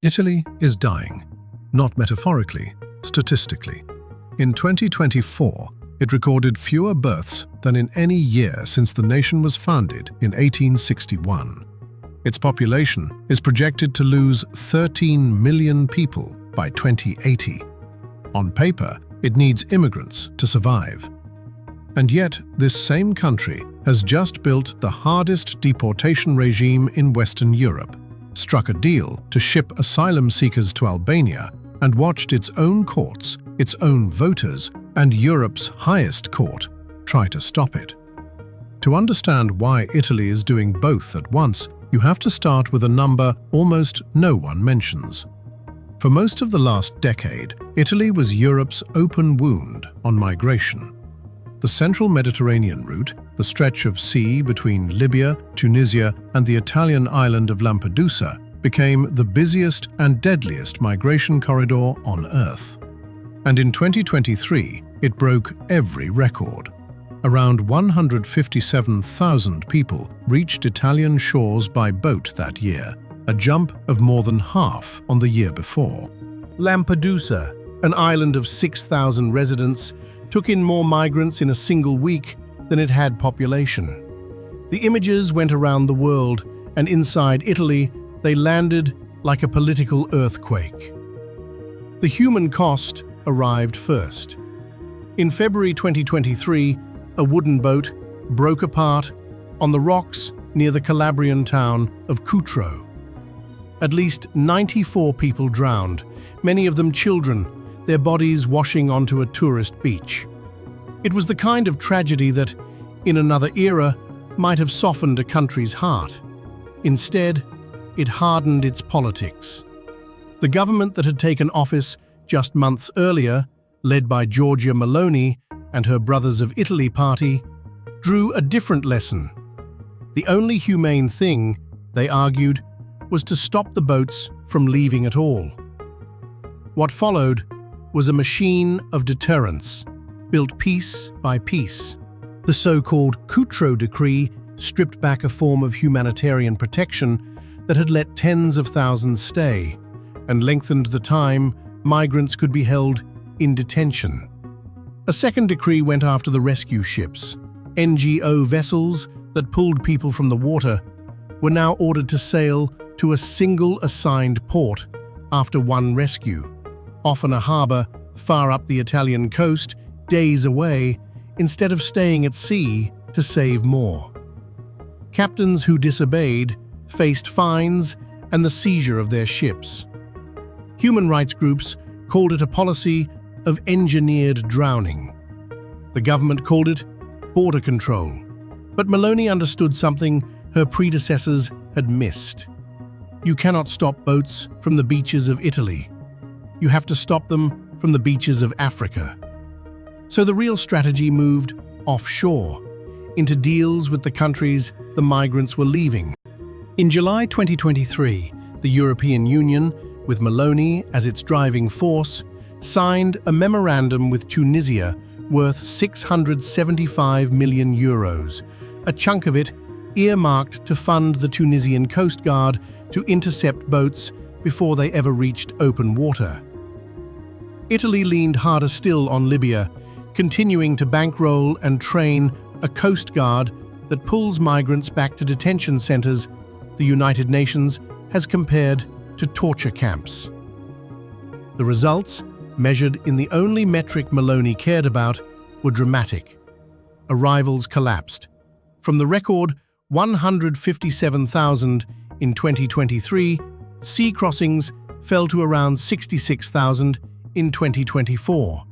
Italy is dying, not metaphorically, statistically. In 2024, it recorded fewer births than in any year since the nation was founded in 1861. Its population is projected to lose 13 million people by 2080. On paper, it needs immigrants to survive. And yet, this same country has just built the hardest deportation regime in Western Europe, struck a deal to ship asylum seekers to Albania, and watched its own courts, its own voters, and Europe's highest court try to stop it. To understand why Italy is doing both at once, you have to start with a number almost no one mentions. For most of the last decade, Italy was Europe's open wound on migration. The central Mediterranean route, the stretch of sea between Libya, Tunisia, and the Italian island of Lampedusa, became the busiest and deadliest migration corridor on Earth. And in 2023, it broke every record. Around 157,000 people reached Italian shores by boat that year, a jump of more than half on the year before. Lampedusa, an island of 6,000 residents, took in more migrants in a single week than it had population. The images went around the world, and inside Italy, they landed like a political earthquake. The human cost arrived first. In February 2023, a wooden boat broke apart on the rocks near the Calabrian town of Cutro. At least 94 people drowned, many of them children, their bodies washing onto a tourist beach. It was the kind of tragedy that, in another era, might have softened a country's heart. Instead, it hardened its politics. The government that had taken office just months earlier, led by Giorgia Meloni and her Brothers of Italy party, drew a different lesson. The only humane thing, they argued, was to stop the boats from leaving at all. What followed was a machine of deterrence, built piece by piece. The so-called Cutro Decree stripped back a form of humanitarian protection that had let tens of thousands stay, and lengthened the time migrants could be held in detention. A second decree went after the rescue ships. NGO vessels that pulled people from the water were now ordered to sail to a single assigned port after one rescue, often a harbour far up the Italian coast, days away, instead of staying at sea to save more. Captains who disobeyed faced fines and the seizure of their ships. Human rights groups called it a policy of engineered drowning. The government called it border control. But Meloni understood something her predecessors had missed. You cannot stop boats from the beaches of Italy. You have to stop them from the beaches of Africa. So the real strategy moved offshore, into deals with the countries the migrants were leaving. In July 2023, the European Union, with Meloni as its driving force, signed a memorandum with Tunisia worth €675 million, a chunk of it earmarked to fund the Tunisian Coast Guard to intercept boats before they ever reached open water. Italy leaned harder still on Libya, continuing to bankroll and train a coast guard that pulls migrants back to detention centers the United Nations has compared to torture camps. The results, measured in the only metric Meloni cared about, were dramatic. Arrivals collapsed. From the record 157,000 in 2023, sea crossings fell to around 66,000 in 2024,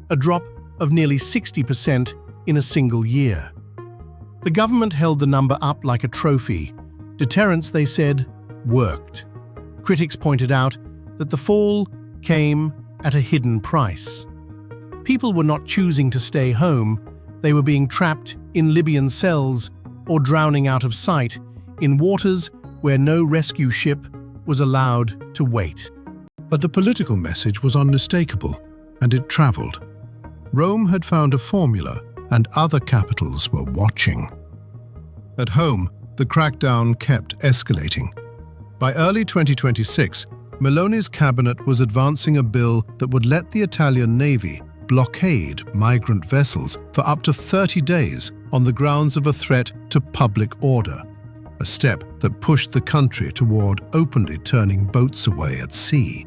a drop of nearly 60% in a single year. The government held the number up like a trophy. Deterrence, they said, worked. Critics pointed out that the fall came at a hidden price. People were not choosing to stay home, they were being trapped in Libyan cells or drowning out of sight in waters where no rescue ship was allowed to wait. But the political message was unmistakable, and it traveled. Rome had found a formula, and other capitals were watching. At home, the crackdown kept escalating. By early 2026, Meloni's cabinet was advancing a bill that would let the Italian Navy blockade migrant vessels for up to 30 days on the grounds of a threat to public order, a step that pushed the country toward openly turning boats away at sea.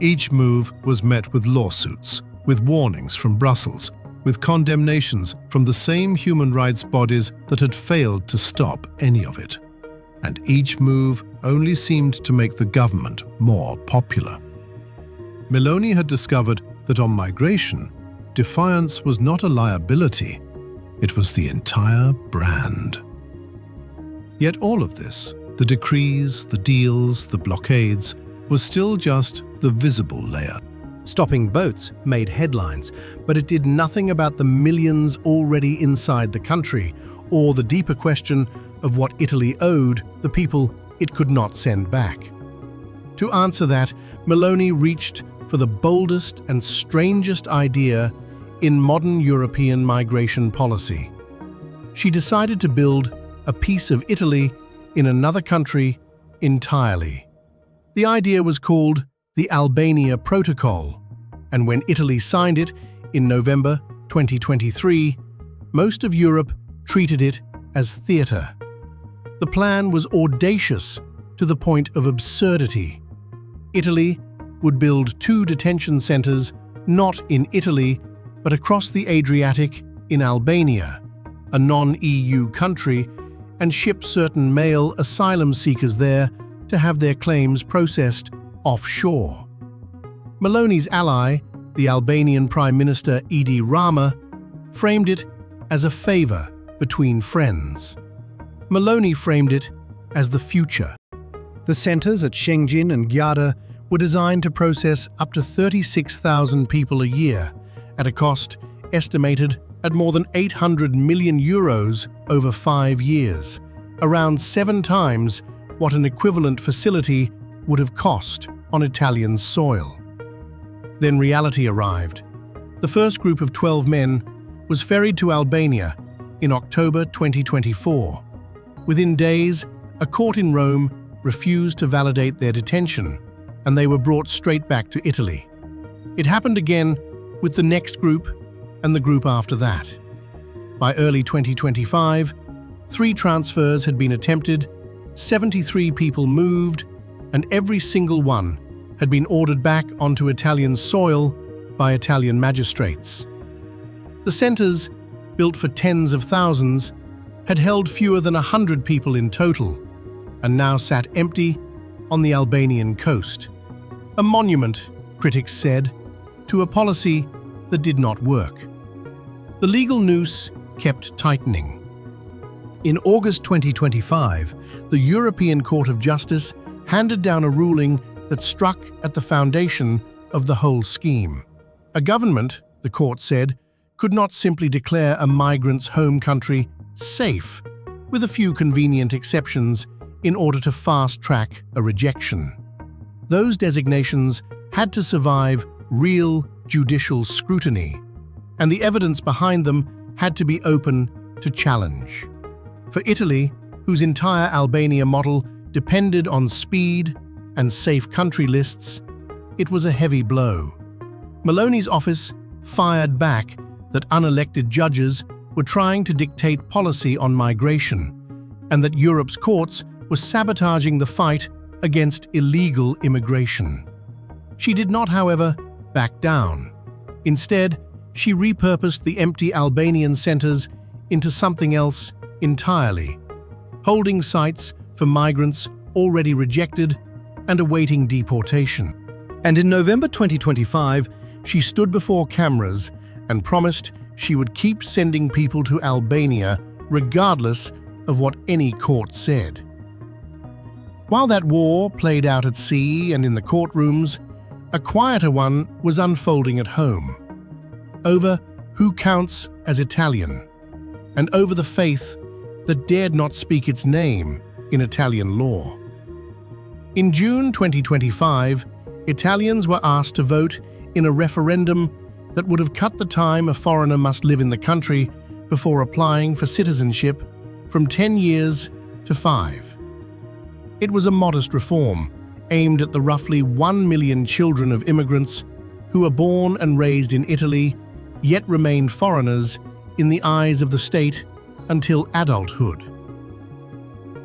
Each move was met with lawsuits, with warnings from Brussels, with condemnations from the same human rights bodies that had failed to stop any of it. And each move only seemed to make the government more popular. Meloni had discovered that on migration, defiance was not a liability, it was the entire brand. Yet all of this, the decrees, the deals, the blockades, was still just the visible layer. Stopping boats made headlines, but it did nothing about the millions already inside the country, or the deeper question of what Italy owed the people it could not send back. To answer that, Meloni reached for the boldest and strangest idea in modern European migration policy. She decided to build a piece of Italy in another country entirely. The idea was called the Albania Protocol, and when Italy signed it in November 2023, most of Europe treated it as theatre. The plan was audacious to the point of absurdity. Italy would build 2 detention centres not in Italy, but across the Adriatic in Albania, a non-EU country, and ship certain male asylum seekers there to have their claims processed offshore. Meloni's ally, the Albanian Prime Minister Edi Rama, framed it as a favour between friends. Meloni framed it as the future. The centres at Shengin and Gyada were designed to process up to 36,000 people a year, at a cost estimated at more than 800 million euros over 5 years, around 7 times what an equivalent facility would have cost on Italian soil. Then reality arrived. The first group of 12 men was ferried to Albania in October 2024. Within days, a court in Rome refused to validate their detention, and they were brought straight back to Italy. It happened again with the next group and the group after that. By early 2025, 3 transfers had been attempted, 73 people moved, and every single one had been ordered back onto Italian soil by Italian magistrates. The centres, built for tens of thousands, had held fewer than 100 people in total, and now sat empty on the Albanian coast. A monument, critics said, to a policy that did not work. The legal noose kept tightening. In August 2025, the European Court of Justice handed down a ruling that struck at the foundation of the whole scheme. A government, the court said, could not simply declare a migrant's home country safe, with a few convenient exceptions, in order to fast-track a rejection. Those designations had to survive real judicial scrutiny, and the evidence behind them had to be open to challenge. For Italy, whose entire Albania model depended on speed and safe country lists, it was a heavy blow. Meloni's office fired back that unelected judges were trying to dictate policy on migration, and that Europe's courts were sabotaging the fight against illegal immigration. She did not, however, back down. Instead, she repurposed the empty Albanian centres into something else entirely, holding sites for migrants already rejected and awaiting deportation. And in November 2025, she stood before cameras and promised she would keep sending people to Albania regardless of what any court said. While that war played out at sea and in the courtrooms, a quieter one was unfolding at home, over who counts as Italian, and over the faith that dared not speak its name in Italian law. In June 2025, Italians were asked to vote in a referendum that would have cut the time a foreigner must live in the country before applying for citizenship from 10 years to 5. It was a modest reform, aimed at the roughly 1 million children of immigrants who were born and raised in Italy, yet remained foreigners in the eyes of the state until adulthood.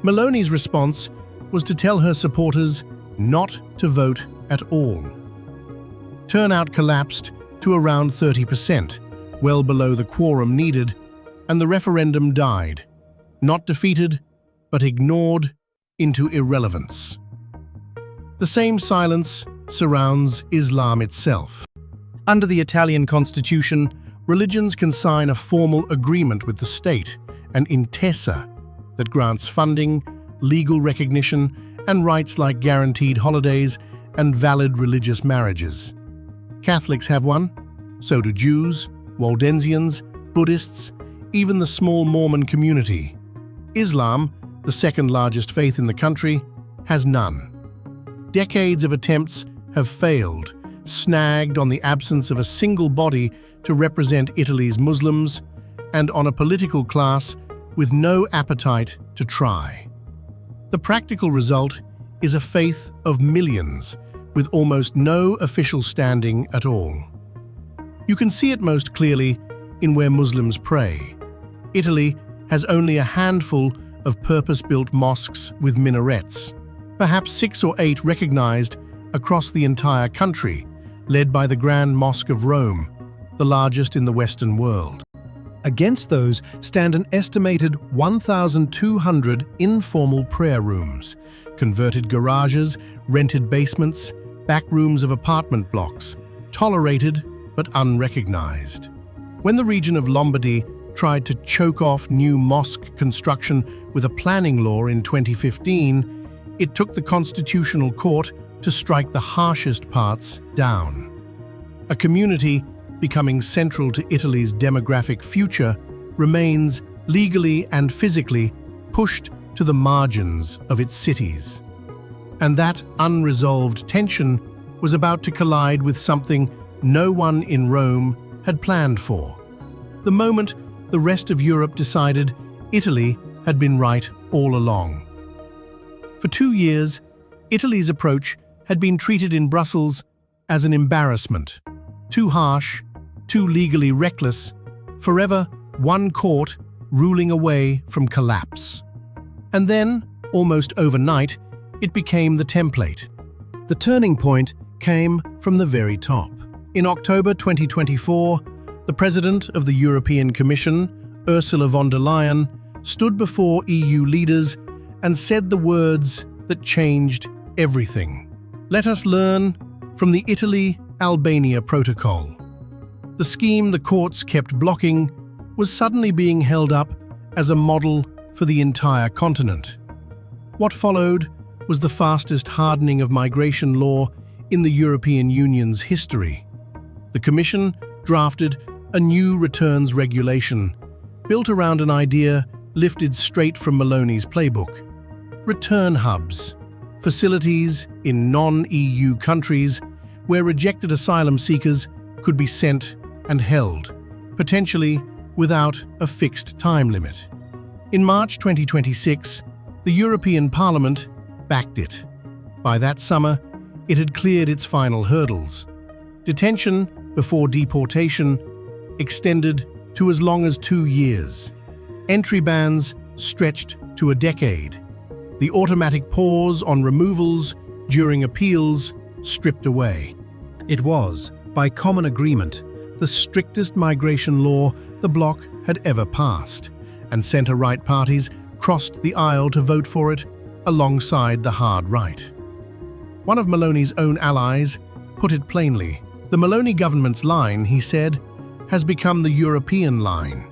Meloni's response was to tell her supporters not to vote at all. Turnout collapsed to around 30%, well below the quorum needed, and the referendum died, not defeated, but ignored into irrelevance. The same silence surrounds Islam itself. Under the Italian constitution, religions can sign a formal agreement with the state, an intesa, that grants funding, legal recognition, and rights like guaranteed holidays and valid religious marriages. Catholics have one, so do Jews, Waldensians, Buddhists, even the small Mormon community. Islam, the second largest faith in the country, has none. Decades of attempts have failed, snagged on the absence of a single body to represent Italy's Muslims and on a political class with no appetite to try. The practical result is a faith of millions with almost no official standing at all. You can see it most clearly in where Muslims pray. Italy has only a handful of purpose-built mosques with minarets, perhaps 6 or 8 recognized across the entire country, led by the Grand Mosque of Rome, the largest in the Western world. Against those stand an estimated 1,200 informal prayer rooms, converted garages, rented basements, back rooms of apartment blocks, tolerated but unrecognized. When the region of Lombardy tried to choke off new mosque construction with a planning law in 2015, it took the Constitutional Court to strike the harshest parts down. A community becoming central to Italy's demographic future remains legally and physically pushed to the margins of its cities. And that unresolved tension was about to collide with something no one in Rome had planned for. The moment the rest of Europe decided Italy had been right all along. For 2 years, Italy's approach had been treated in Brussels as an embarrassment, too harsh, too legally reckless, forever one court ruling away from collapse. And then, almost overnight, it became the template. The turning point came from the very top. In October 2024, the President of the European Commission, Ursula von der Leyen, stood before EU leaders and said the words that changed everything. Let us learn from the Italy-Albania Protocol. The scheme the courts kept blocking was suddenly being held up as a model for the entire continent. What followed was the fastest hardening of migration law in the European Union's history. The Commission drafted a new returns regulation, built around an idea lifted straight from Meloni's playbook. Return hubs, facilities in non-EU countries where rejected asylum seekers could be sent and held, potentially without a fixed time limit. In March 2026, the European Parliament backed it. By that summer, it had cleared its final hurdles. Detention before deportation extended to as long as 2 years. Entry bans stretched to a decade. The automatic pause on removals during appeals stripped away. It was, by common agreement, the strictest migration law the bloc had ever passed, and centre-right parties crossed the aisle to vote for it alongside the hard right. One of Meloni's own allies put it plainly. The Meloni government's line, he said, has become the European line.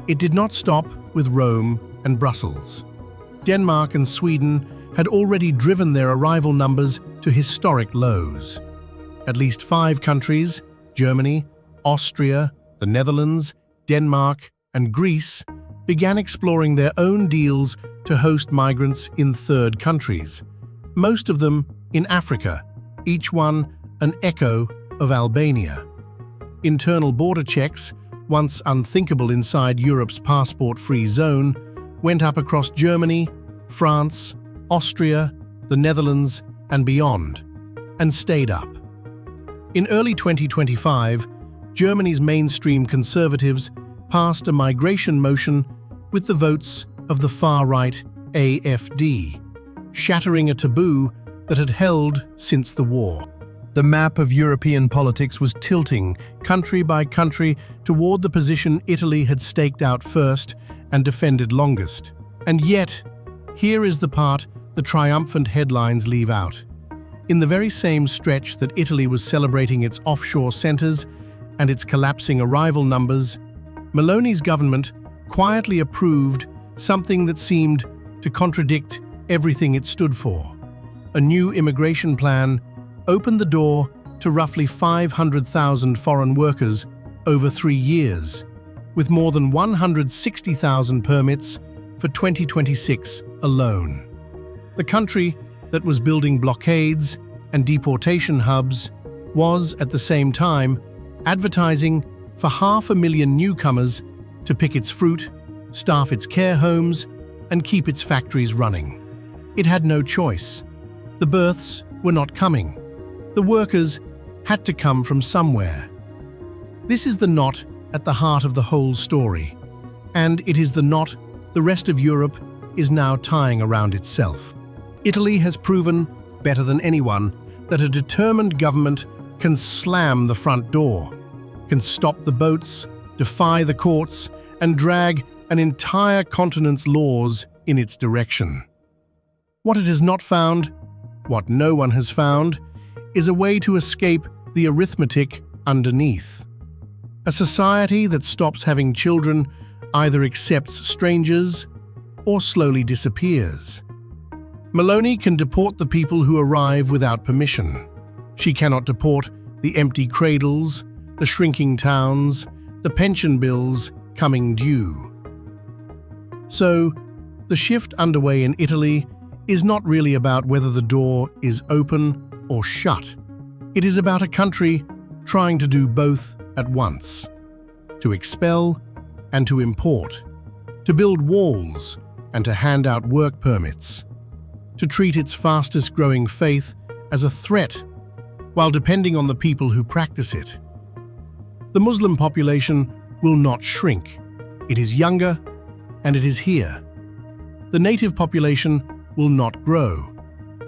It did not stop with Rome and Brussels. Denmark and Sweden had already driven their arrival numbers to historic lows. At least 5 countries, Germany, Austria, the Netherlands, Denmark, and Greece, began exploring their own deals to host migrants in third countries, most of them in Africa, each one an echo of Albania. Internal border checks, once unthinkable inside Europe's passport-free zone, went up across Germany, France, Austria, the Netherlands, and beyond, and stayed up. In early 2025, Germany's mainstream conservatives passed a migration motion with the votes of the far-right AfD, shattering a taboo that had held since the war. The map of European politics was tilting, country by country, toward the position Italy had staked out first and defended longest. And yet, here is the part the triumphant headlines leave out. In the very same stretch that Italy was celebrating its offshore centers and its collapsing arrival numbers, Meloni's government quietly approved something that seemed to contradict everything it stood for. A new immigration plan opened the door to roughly 500,000 foreign workers over 3 years, with more than 160,000 permits for 2026 alone. The country that was building blockades and deportation hubs was, at the same time, advertising for 500,000 newcomers to pick its fruit, staff its care homes, and keep its factories running. It had no choice. The births were not coming. The workers had to come from somewhere. This is the knot at the heart of the whole story, and it is the knot the rest of Europe is now tying around itself. Italy has proven, better than anyone, that a determined government can slam the front door, can stop the boats, defy the courts, and drag an entire continent's laws in its direction. What it has not found, what no one has found, is a way to escape the arithmetic underneath. A society that stops having children either accepts strangers or slowly disappears. Meloni can deport the people who arrive without permission. She cannot deport the empty cradles, the shrinking towns, the pension bills coming due. So, the shift underway in Italy is not really about whether the door is open or shut. It is about a country trying to do both at once: to expel and to import, to build walls and to hand out work permits, to treat its fastest-growing faith as a threat while depending on the people who practice it. The Muslim population will not shrink. It is younger, and it is here. The native population will not grow.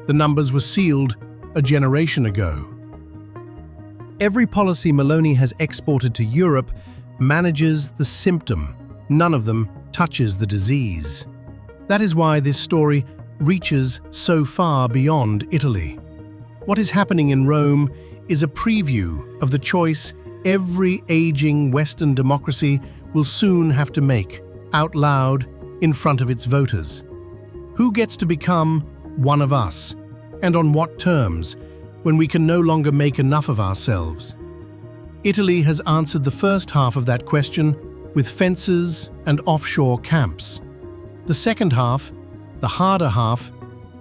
The numbers were sealed a generation ago. Every policy Meloni has exported to Europe manages the symptom. None of them touches the disease. That is why this story reaches so far beyond Italy. What is happening in Rome is a preview of the choice every aging Western democracy will soon have to make, out loud, in front of its voters. Who gets to become one of us, and on what terms, when we can no longer make enough of ourselves? Italy has answered the first half of that question with fences and offshore camps. The second half, the harder half,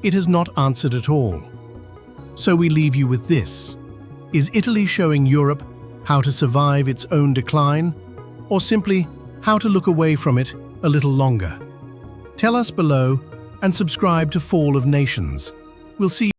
it has not answered at all. So we leave you with this. Is Italy showing Europe how to survive its own decline, or simply how to look away from it a little longer? Tell us below and subscribe to Fall of Nations. We'll see you